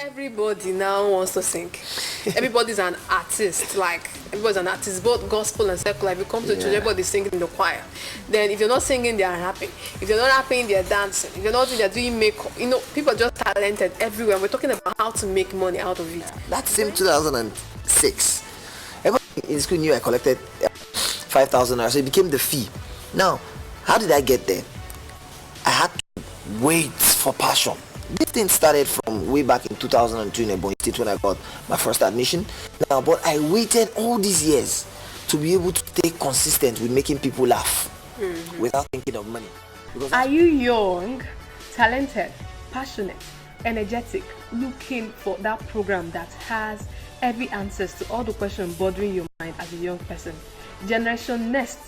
Everybody now wants to sing. Everybody's an artist. Like everybody's an artist, both gospel and secular. If you come to church, everybody's singing in the choir. Then if you're not singing, they are rapping. If you're not rapping, they're dancing. If you're not, they're doing makeup. People are just talented everywhere. We're talking about how to make money out of it. That same 2006. Everybody in school knew I collected 5,000 naira, so it became the fee. Now, how did I get there? I had to wait for passion. This thing started from way back in 2002 in Ebonyi State when I got my first admission. Now, but I waited all these years to be able to stay consistent with making people laugh without thinking of money. Are you young, talented, passionate, energetic, looking for that program that has every answers to all the questions bothering your mind as a young person? Generation Next,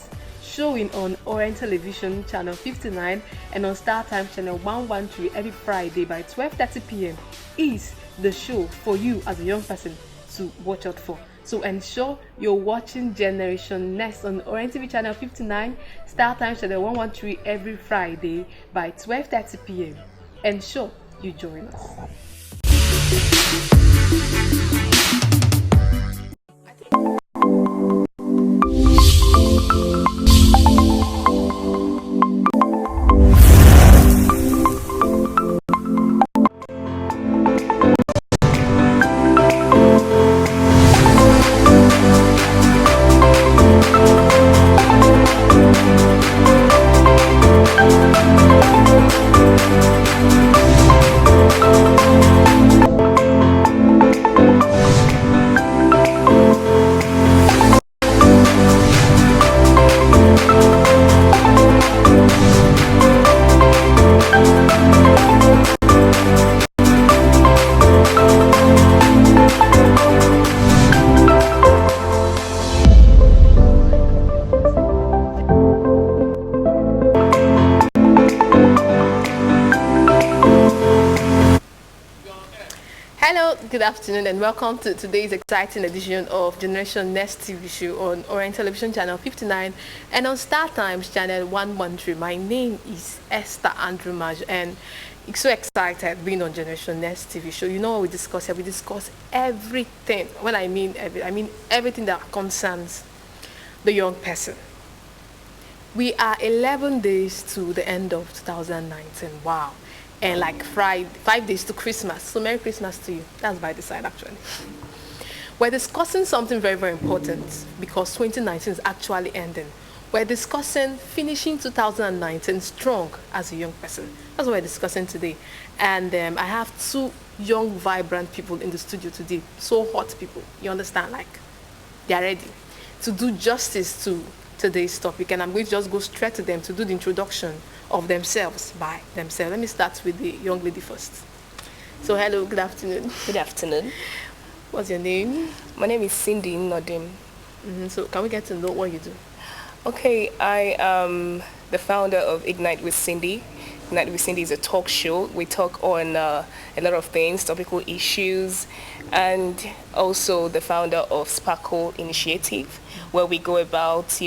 showing on Orient Television channel 59 and on Star Time channel 113 every Friday by 12:30 p.m. is the show for you as a young person to watch out for. So ensure you're watching Generation Next on Orient TV channel 59, Star Time channel 113 every Friday by 12:30 p.m. Ensure you join us. Good afternoon and welcome to today's exciting edition of Generation Next TV show on Orient Television channel 59 and on Star Times channel 113. My name is Esther and Nmaju and I'm so excited being on Generation Next TV show. You know what we discuss here? We discuss everything. When I mean everything that concerns the young person. We are 11 days to the end of 2019. Wow. And like 5 days to Christmas. So Merry Christmas to you. That's by the side actually. We're discussing something very, very important because 2019 is actually ending. We're discussing finishing 2019 strong as a young person. That's what we're discussing today. And I have two young, vibrant people in the studio today. So hot people. You understand? Like, they're ready to do justice to today's topic. And I'm going to just go straight to them to do the introduction of themselves by themselves. Let me start with the young lady first. So hello, good afternoon. Good afternoon. What's your name? My name is Cindy Nodim. So can we get to know what you do? Okay, I am the founder of Ignite with Cindy. Ignite with Cindy is a talk show. We talk on a lot of things, topical issues, and also the founder of Sparkle Initiative, where we go about,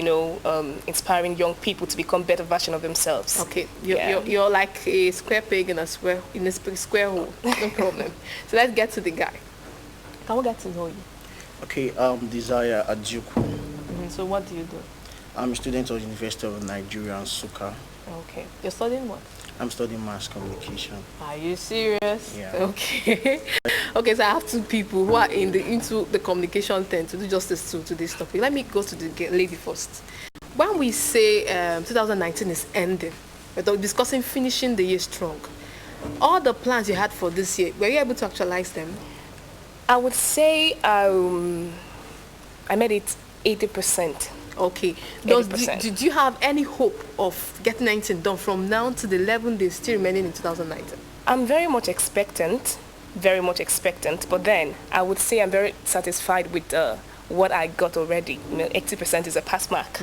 inspiring young people to become better version of themselves. Okay, you're like a square peg in a square hole. No problem. So let's get to the guy. Can we get to know you? Okay, Desire Adjuku. So what do you do? I'm a student of the University of Nigeria, Nsukka. Okay, you're studying what? I'm studying mass communication. Are you serious? Yeah. Okay. Okay, so I have two people who are into the communication thing to do justice to this topic. Let me go to the lady first. When we say 2019 is ending, we're discussing finishing the year strong. All the plans you had for this year, were you able to actualize them? I would say I made it 80%. Okay. Did you have any hope of getting 19 done from now to the 11 days still remaining in 2019? I'm very much expectant, but then I would say I'm very satisfied with what I got already. 80% is a pass mark.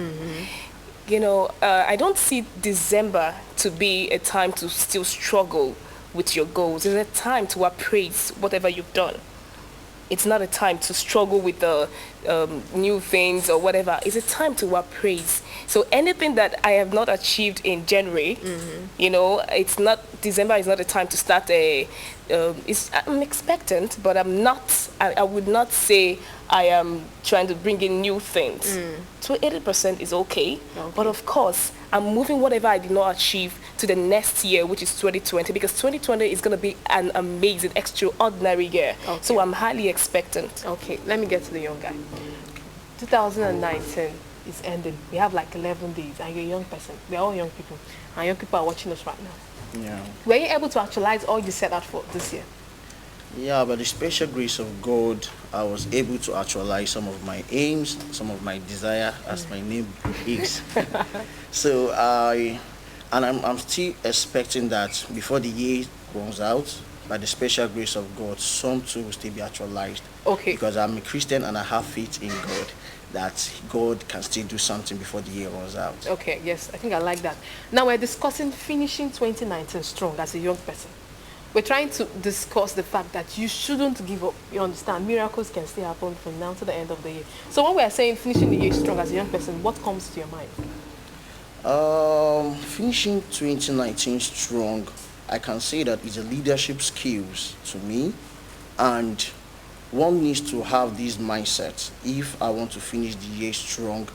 I don't see December to be a time to still struggle with your goals. It's a time to appraise whatever you've done. It's not a time to struggle with the new things or whatever. It's a time to praise. So anything that I have not achieved in January, it's not, December is not a time to start I'm expectant, but I would not say I am trying to bring in new things. So 80% is okay. But of course, I'm moving whatever I did not achieve to the next year, which is 2020, because 2020 is going to be an amazing, extraordinary year. So I'm highly expectant. Okay, let me get to the young guy. 2019 is ending. We have like 11 days, and you're a young person. We're all young people, and young people are watching us right now. Yeah. Were you able to actualize all you set out for this year? Yeah, by the special grace of God, I was able to actualize some of my aims, some of my desire, as my name is. So I'm still expecting that before the year runs out, by the special grace of God, some too will still be actualized. Okay. Because I'm a Christian and I have faith in God that God can still do something before the year runs out. Okay, yes, I think I like that. Now we're discussing finishing 2019 strong as a young person. We're trying to discuss the fact that you shouldn't give up. You understand, miracles can still happen from now to the end of the year. So when we are saying finishing the year strong as a young person, what comes to your mind? Finishing 2019 strong, I can say that it's a leadership skills to me, and one needs to have these mindsets. If I want to finish the year strong,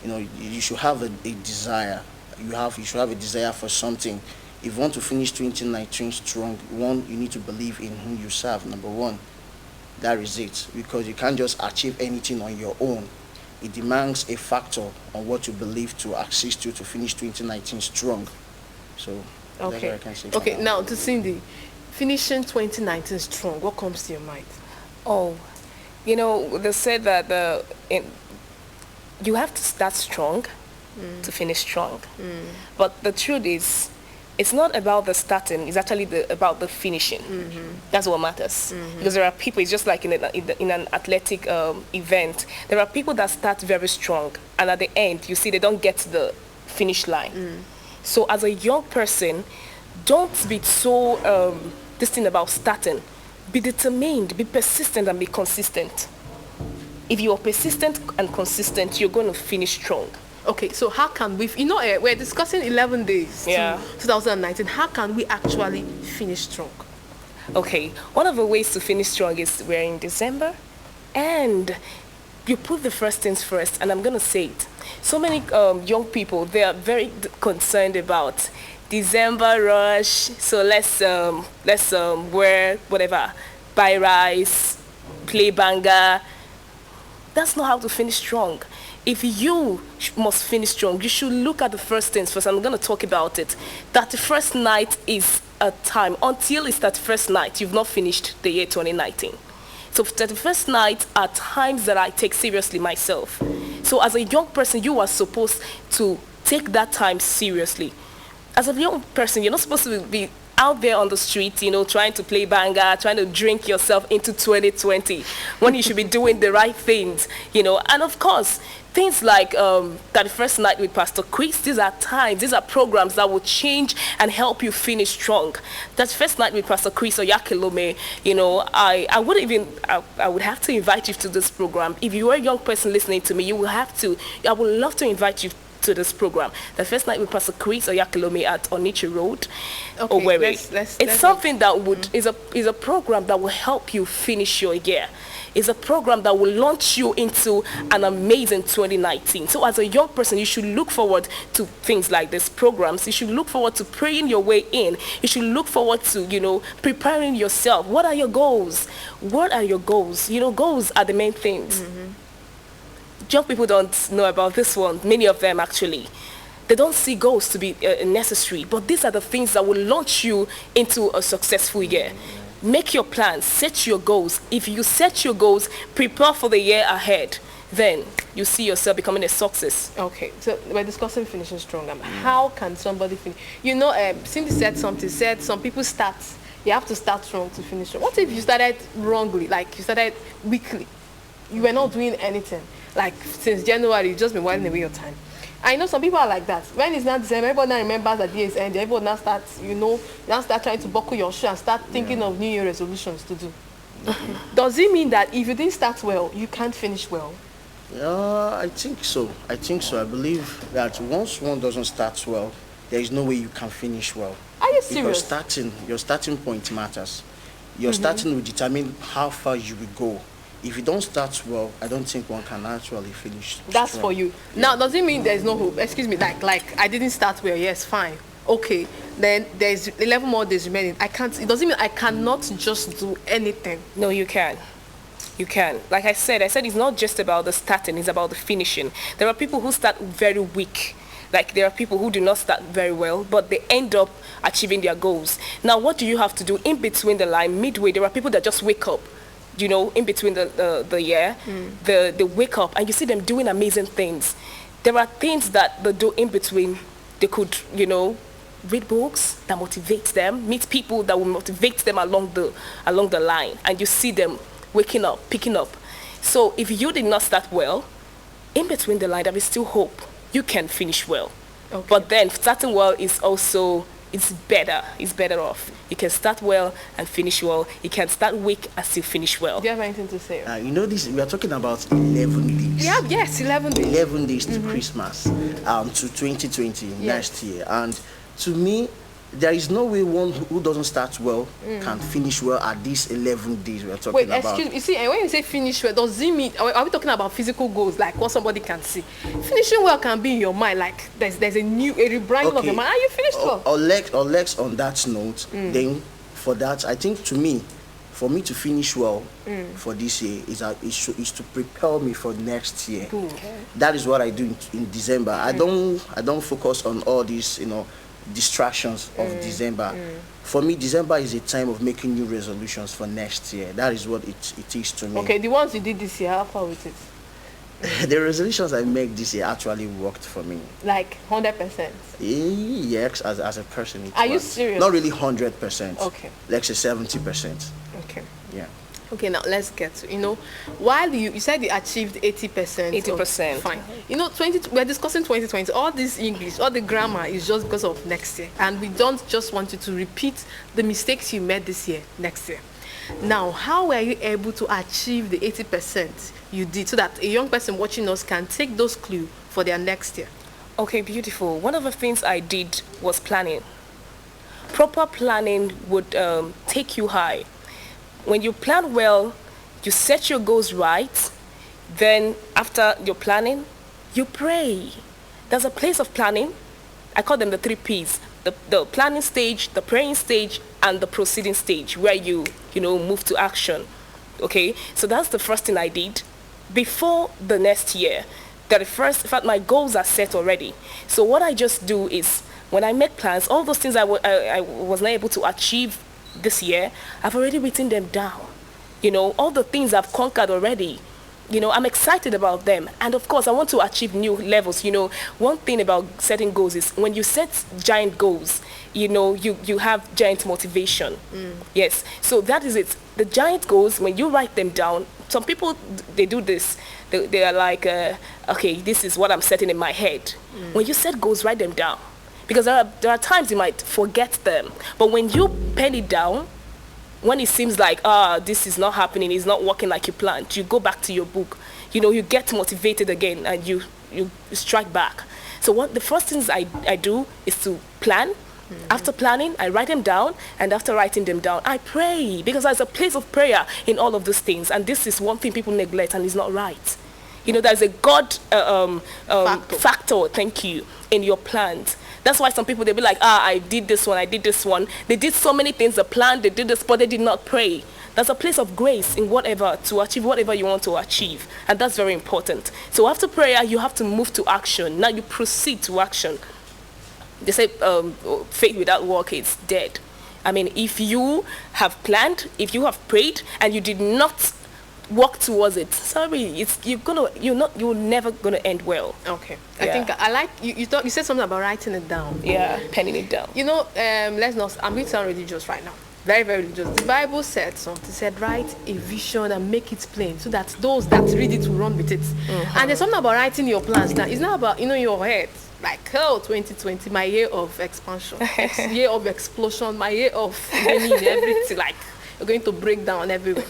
you should have a desire. You should have a desire for something. If you want to finish 2019 strong, one, you need to believe in whom you serve, number one. That is it, because you can't just achieve anything on your own. It demands a factor on what you believe to assist you to finish 2019 strong. So that's what I can say. Okay, now to Cindy, finishing 2019 strong, what comes to your mind? Oh, they said that you have to start strong to finish strong. But the truth is, it's not about the starting, it's actually about the finishing. That's what matters. Because there are people, it's just like in an athletic event, there are people that start very strong, and at the end, you see they don't get to the finish line. So as a young person, don't be so this thing about starting. Be determined, be persistent, and be consistent. If you are persistent and consistent, you're going to finish strong. Okay, so how can we, we're discussing 11 days to 2019. How can we actually finish strong? Okay, one of the ways to finish strong is we're in December, and you put the first things first, and I'm going to say it. So many young people, they are very concerned about December rush, so let's wear whatever, buy rice, play banger. That's not how to finish strong. If you must finish strong, you should look at the first things first. I'm going to talk about it. That the first night is a time. Until it's that first night, you've not finished the year 2019. So the first night are times that I take seriously myself. So as a young person, you are supposed to take that time seriously. As a young person, you're not supposed to be out there on the street, trying to play banger, trying to drink yourself into 2020, when you should be doing the right things, And of course, things like that first night with Pastor Chris, these are programs that will change and help you finish strong. That first night with Pastor Chris or Yakilome, I would have to invite you to this program. If you are a young person listening to me, I would love to invite you to this program. The first night with Pastor Chris or Yakilome at Onichi Road. Okay, it's something that is a program that will help you finish your year. It's a program that will launch you into an amazing 2019. So as a young person, you should look forward to things like these programs. You should look forward to praying your way in. You should look forward to, preparing yourself. What are your goals? What are your goals? Goals are the main things. Young people don't know about this one, many of them actually. They don't see goals to be necessary, but these are the things that will launch you into a successful year. Make your plans, set your goals. If you set your goals, prepare for the year ahead, then you see yourself becoming a success. Okay, so we're discussing finishing strong. How can somebody finish? Cindy said some people start, you have to start strong to finish strong. What if you started wrongly, like you started weakly? You were not doing anything. Like since January, you've just been whiling away your time. I know some people are like that. When it's not December, everybody now remembers that the year is ending. Everybody now starts, now start trying to buckle your shoe and start thinking of New Year resolutions to do. Does it mean that if you didn't start well, you can't finish well? I think so. I believe that once one doesn't start well, there is no way you can finish well. Are you Because serious? your starting point matters. Your starting will determine how far you will go. If you don't start well, I don't think one can actually finish That's strong. for you. Now, does it mean there's no hope? Excuse me, like I didn't start well. Yes, fine. Okay. Then there's 11 more days remaining. I can't. It doesn't mean I cannot just do anything. No, you can. You can. Like I said it's not just about the starting, it's about the finishing. There are people who start very weak. Like there are people who do not start very well, but they end up achieving their goals. Now, what do you have to do in between the line, midway? There are people that just wake up, in between the year, they wake up and you see them doing amazing things. There are things that they do in between. They could, read books that motivate them, meet people that will motivate them along the line, and you see them waking up, picking up. So if you did not start well, in between the line, there is still hope. You can finish well. Okay. But then starting well is also, it's better. It's better off. You can start well and finish well. You can start weak and still finish well. Do you have anything to say? This we are talking about 11 days. Yeah, yes, 11 days. 11 days to Christmas, to 2020 next year. And to me, there is no way one who doesn't start well can finish well at these 11 days we are talking Wait, about. excuse me. You see, and when you say finish well, does it mean, are we talking about physical goals, like what somebody can see? Finishing well can be in your mind, like there's a rebranding of your mind. Are you finished well? Or legs on that note, then for that, I think for me to finish well for this year is to prepare me for next year. Okay. That is what I do in December. I don't focus on all these, distractions of December. For me, December is a time of making new resolutions for next year. That is what it is to me. Okay, the ones you did this year, how far with it? The resolutions I make this year actually worked for me. Like 100%. Yes, as a person. It Are you worked. serious? Not really 100%. Okay. Let's say 70%. Okay. Yeah. Okay, now let's get to, while you said you achieved 80%. 80%. Fine. we're discussing 2020. All this English, all the grammar is just because of next year. And we don't just want you to repeat the mistakes you made this year, next year. Now, how were you able to achieve the 80% you did so that a young person watching us can take those clues for their next year? Okay, beautiful. One of the things I did was planning. Proper planning would take you high. When you plan well, you set your goals right, then after your planning, you pray. There's a place of planning. I call them the 3 P's. The planning stage, the praying stage, and the proceeding stage where you move to action. Okay, so that's the first thing I did. Before the next year, in fact, my goals are set already. So what I just do is, when I make plans, all those things I was not able to achieve this year, I've already written them down. All the things I've conquered already. I'm excited about them. And of course, I want to achieve new levels. One thing about setting goals is when you set giant goals, you have giant motivation. Yes. So that is it. The giant goals, when you write them down, some people, they do this. They are like, okay, this is what I'm setting in my head. When you set goals, write them down. Because there are times you might forget them. But when you pen it down, when it seems like, this is not happening, it's not working like you planned, you go back to your book. You get motivated again and you strike back. So the first things I do is to plan. After planning, I write them down. And after writing them down, I pray. Because there's a place of prayer in all of those things. And this is one thing people neglect and it's not right. There's a God factor, thank you, in your plans. That's why some people, they'll be like, I did this one. They did so many things, the plan, they did this, but they did not pray. There's a place of grace in whatever, to achieve whatever you want to achieve. And that's very important. So after prayer, you have to move to action. Now you proceed to action. They say faith without work is dead. I mean, if you have planned, if you have prayed, and you did not work towards it, sorry, you're never gonna end well. Okay. Yeah. I think I like you said something about writing it down. Yeah, penning it down. Let's not, I'm going to sound religious right now. Very, very religious. The Bible said something. It said, write a vision and make it plain so that those that read it will run with it. And there's something about writing your plans down. It's not about, your head. Like, 2020, my year of expansion, year of explosion, my year of winning everything. Like, you're going to break down everywhere.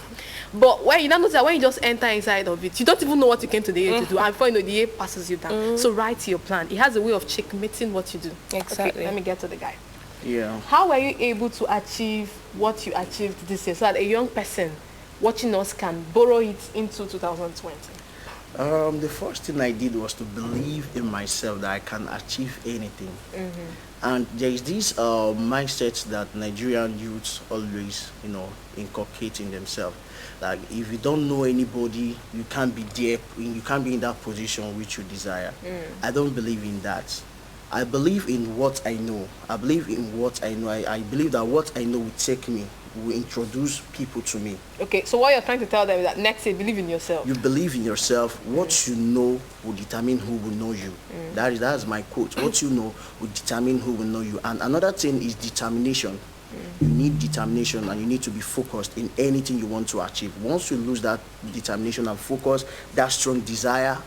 But when you don't notice that when you just enter inside of it, you don't even know what you came to the year to do. And before you know, the year passes you down. So write your plan. It has a way of checkmating what you do. Exactly. Okay, let me get to the guy. Yeah. How were you able to achieve what you achieved this year so that a young person watching us can borrow it into 2020? The first thing I did was to believe in myself that I can achieve anything. And there is this mindset that Nigerian youths always, inculcate in themselves. Like, if you don't know anybody, you can't be there, you can't be in that position which you desire. I don't believe in that. I believe in what I know. I believe in what I know. I believe that what I know will take me, will introduce people to me. Okay, so what you're trying to tell them is that next year, believe in yourself. You believe in yourself. What you know will determine who will know you. That's my quote. What you know will determine who will know you. And another thing is determination. You need determination, and you need to be focused in anything you want to achieve. Once you lose that determination and focus, that strong desire,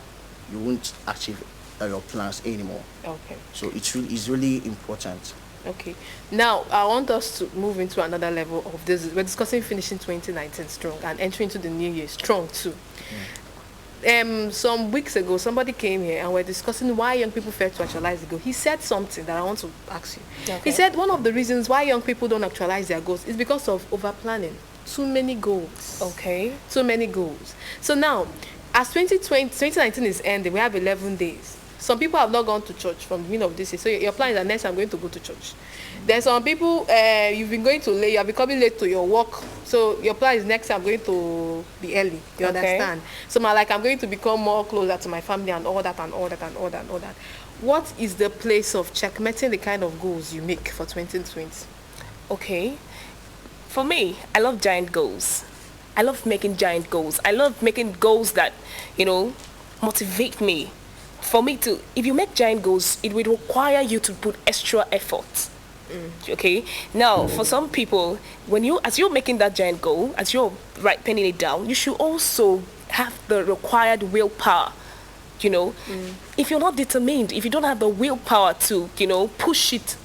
you won't achieve your plans anymore. Okay. So it's really important. Okay. Now, I want us to move into another level of this. We're discussing finishing 2019 strong and entering into the new year strong too. Some weeks ago, somebody came here and we're discussing why young people fail to actualize the goal. He said something that I want to ask you. Okay. He said one of the reasons why young people don't actualize their goals is because of over-planning. Too many goals. Okay. Too many goals. So now, as 2019 is ending, we have 11 days. Some people have not gone to church from the beginning of this year. So your plan is that next I'm going to go to church. Then some people, you've been going to late, you are becoming late to your work. So your plan is next I'm going to be early. You understand? So I'm going to become more closer to my family and all that and all that and all that and all that. What is the place of checkmating the kind of goals you make for 2020? Okay. For me, I love giant goals. I love making giant goals. I love making goals that, motivate me. For me to, if you make giant goals, it will require you to put extra effort. Okay. Now, for some people, as you're making that giant goal, as you're penning it down, you should also have the required willpower. If you're not determined, if you don't have the willpower to, push it,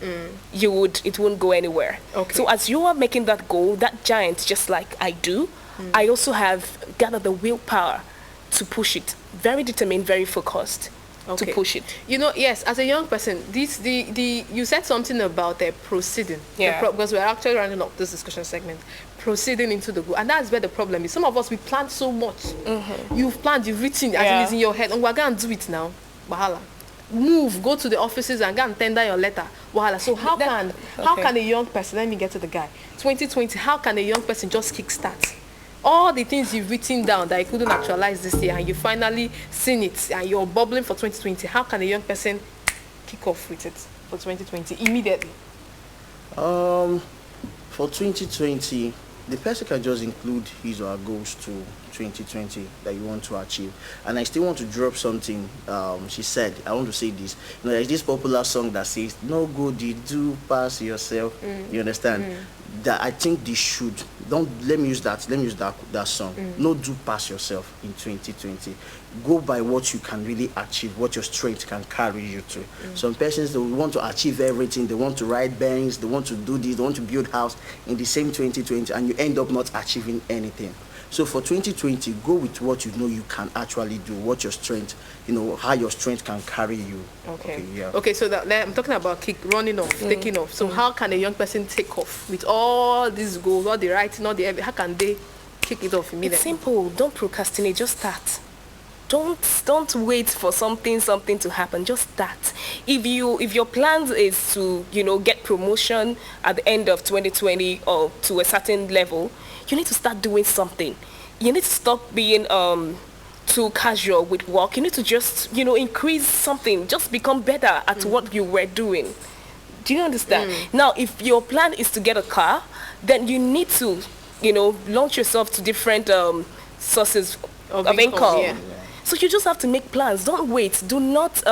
it won't go anywhere. Okay. So as you are making that goal, that giant, just like I do, I also have gathered the willpower to push it. Very determined, very focused to push it. Yes, as a young person, you said something about proceeding. Yeah. Because we're actually rounding up this discussion segment. Proceeding into the goal. And that's where the problem is. Some of us, we plan so much. You've planned, you've written, as it is in your head, and we're going to do it now. Wahala. Move, go to the offices and go and tender your letter. Wahala. So how can a young person, let me get to the guy, 2020, how can a young person just kickstart? All the things you've written down that you couldn't actualize this year and you finally seen it and you're bubbling for 2020, how can a young person kick off with it for 2020 immediately? For 2020, the person can just include his or her goals to 2020 that you want to achieve. And I still want to drop something. She said, I want to say this. There's this popular song that says, "No good you do pass yourself." You understand? That I think they should. Let me use that song. No do pass yourself in 2020. Go by what you can really achieve, what your strength can carry you to. Some persons, they want to achieve everything. They want to ride banks, they want to do this, they want to build house in the same 2020, and you end up not achieving anything. So for 2020, go with what you know you can actually do, what your strength, how your strength can carry you. Okay. Yeah. Okay, so I'm talking about running off, taking off. So how can a young person take off with all these goals, all the writing, how can they kick it off immediately? It's simple. Don't procrastinate. Just start. Don't wait for something to happen. Just start. If your plan is to get promotion at the end of 2020 or to a certain level, you need to start doing something. You need to stop being too casual with work. You need to just increase something. Just become better at what you were doing. Do you understand? Now, if your plan is to get a car, then you need to launch yourself to different sources of income. Yeah. So you just have to make plans. Don't wait. Do not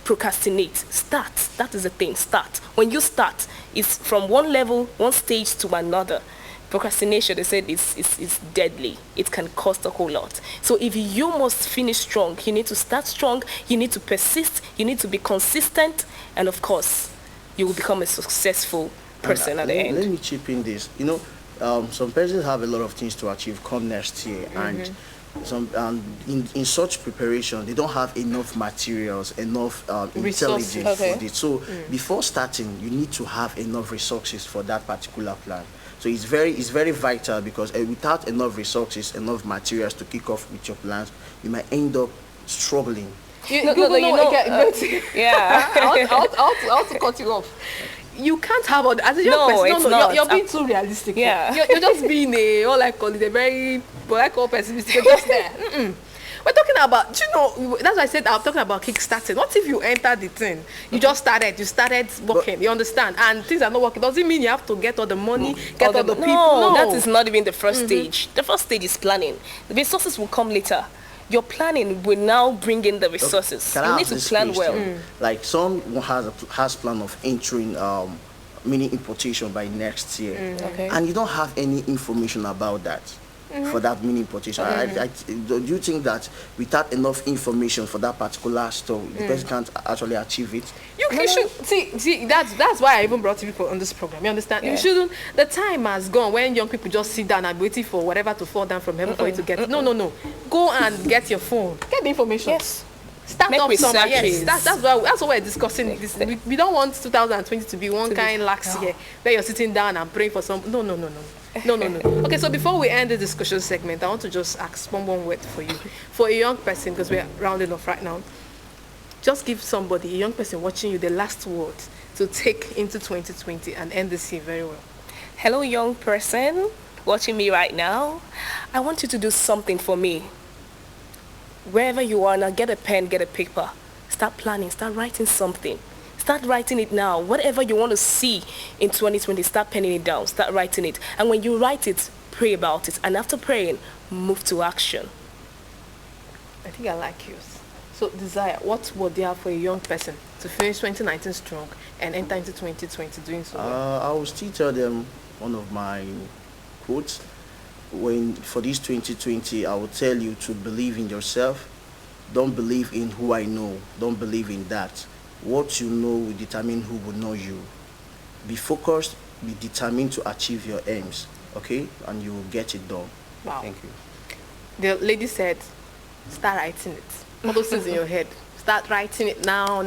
procrastinate. Start. That is the thing. Start. When you start, it's from one level, one stage to another. Procrastination, they said, is deadly. It can cost a whole lot. So if you must finish strong, you need to start strong. You need to persist. You need to be consistent. And of course, you will become a successful person at the end. Let me chip in this. some persons have a lot of things to achieve come next year, and in such preparation they don't have enough materials, enough Resources. intelligence Okay. for it. So before starting, you need to have enough resources for that particular plan. So it's very vital, because without enough resources, enough materials to kick off with your plans, you might end up struggling. Yeah. I want to cut you off. You can't have all as a young No, person. it's No, not. you're being too realistic. Yeah. You're just being all I call it a very what I call pessimistic. You're just there. We're talking about, that's why I said I'm talking about kickstarting. What if you enter the thing? You just started working, you understand? And things are not working. Doesn't mean you have to get all the money, get all the people. No, No, that is not even the first stage. The first stage is planning. The resources will come later. Your planning will now bring in the resources. Can I You need ask to this plan well. question? Like someone has plan of entering mini importation by next year, Okay. and you don't have any information about that. For that mini importation, do you think that without enough information for that particular store, the person can't actually achieve it? You should see that's why I even brought people on this program. You understand? Yeah. You shouldn't. The time has gone when young people just sit down and waiting for whatever to fall down from heaven for you to get. No. Go and get your phone. Get the information. Yes. Start Make up somewhere. researches. Yes, that's why we're discussing this. We don't want 2020 to be one kind lax year where you're sitting down and praying for some. No. Okay, so before we end the discussion segment, I want to just ask one word for you, for a young person, because we're rounding off right now. Just give somebody, a young person watching you, the last word to take into 2020 and end this year very well. Hello, young person watching me right now. I want you to do something for me. Wherever you are now, get a pen, get a paper. Start planning, start writing something. Start writing it now. Whatever you want to see in 2020, start penning it down, start writing it. And when you write it, pray about it. And after praying, move to action. I think I like yours. So, Desire, what would you have for a young person to finish 2019 strong and enter into 2020 doing so well? I will still tell them one of my quotes. For this 2020, I will tell you to believe in yourself. Don't believe in who I know. Don't believe in that. What you know will determine who will know you. Be focused, be determined to achieve your aims, okay? And you will get it done. Wow. Thank you. The lady said, start writing it. All those things in your head. Start writing it now.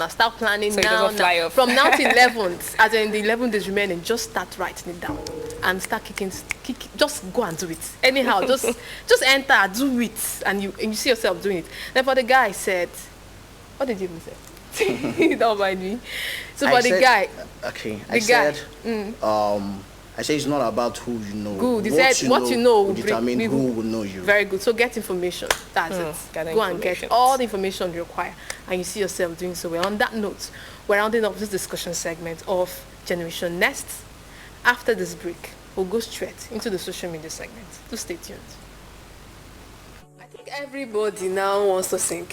Start planning So it now. doesn't fly off. From now to 11th, as in the 11 days remaining, just start writing it down and start kicking. Just go and do it. Anyhow, just enter, do it, and you see yourself doing it. Then for the guy said, what did you even say? Don't mind me. So for the guy, Okay, the guy, I said it's not about who you know. Good. He said what you know will will bring determine people- who will know you. very good. So get information. That's it. gather Go and get information. all the information you require, and you see yourself doing so well. On that note, we're rounding up this discussion segment of Generation Next. After this break, we'll go straight into the social media segment. So stay tuned. I think everybody now wants to sing.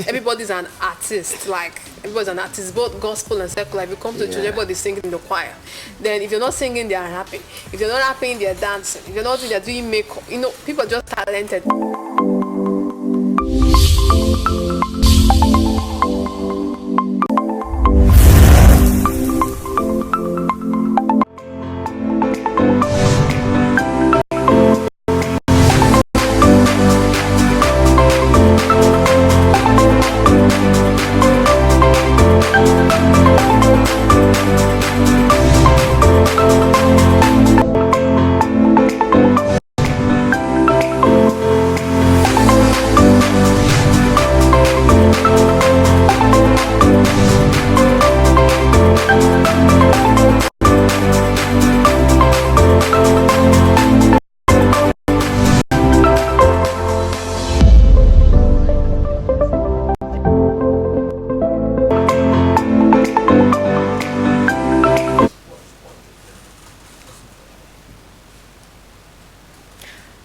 Everybody's an artist. Everybody's an artist, both gospel and secular. If you come to church, everybody's singing in the choir. Then if you're not singing, they are rapping. If you're not rapping, they're dancing. If you're not, they're doing makeup. People are just talented.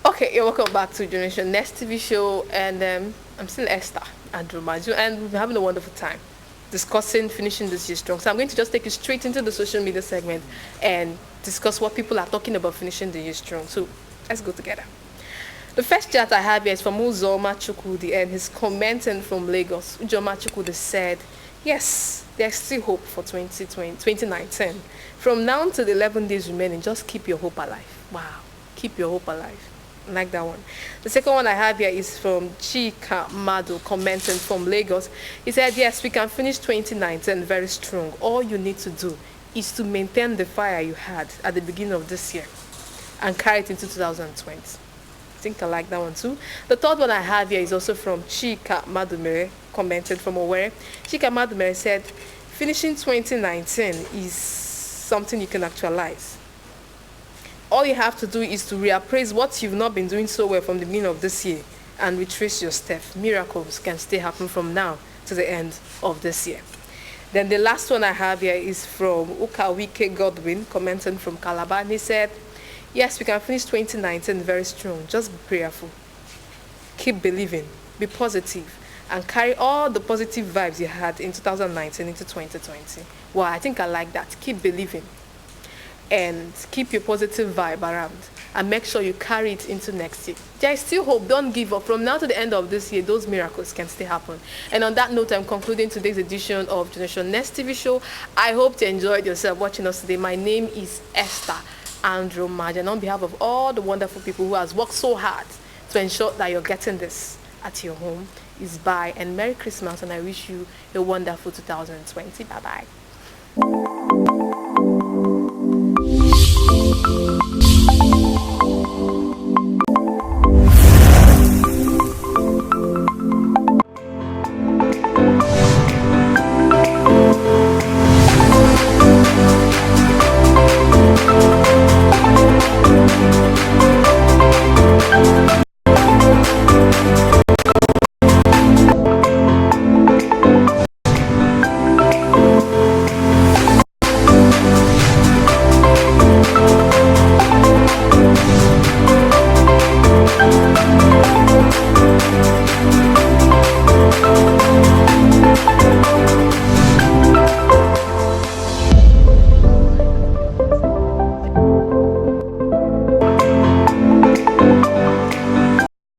Okay, you're welcome back to Generation Next TV show, and I'm still Esther and Nmaju, and we're having a wonderful time discussing finishing this year strong. So I'm going to just take you straight into the social media segment and discuss what people are talking about finishing the year strong. So let's go together. The first chat I have here is from Uzoma Chukwudi, and he's commenting from Lagos. Uzoma Chukwudi said, yes, there's still hope for 2019. From now to the 11 days remaining, just keep your hope alive. Wow. Keep your hope alive. I like that one. The second one I have here is from Chika Madu, commenting from Lagos. He said, yes, we can finish 2019 very strong. All you need to do is to maintain the fire you had at the beginning of this year and carry it into 2020. I think I like that one too. The third one I have here is also from Chika Madumere, commented from Owerri. Chika Madumere said, finishing 2019 is something you can actualize. All you have to do is to reappraise what you've not been doing so well from the beginning of this year and retrace your steps. Miracles can still happen from now to the end of this year. Then the last one I have here is from Ukawike Godwin, commenting from Calabar. And he said, yes, we can finish 2019 very strong. Just be prayerful. Keep believing. Be positive. And carry all the positive vibes you had in 2019 into 2020. Well, I think I like that. Keep believing. And keep your positive vibe around. And make sure you carry it into next year. There is still hope. Don't give up. From now to the end of this year, those miracles can still happen. And on that note, I'm concluding today's edition of Generation Next TV show. I hope you enjoyed yourself watching us today. My name is Esther Nmaju. And on behalf of all the wonderful people who has worked so hard to ensure that you're getting this at your home, is bye and Merry Christmas. And I wish you a wonderful 2020. Bye-bye.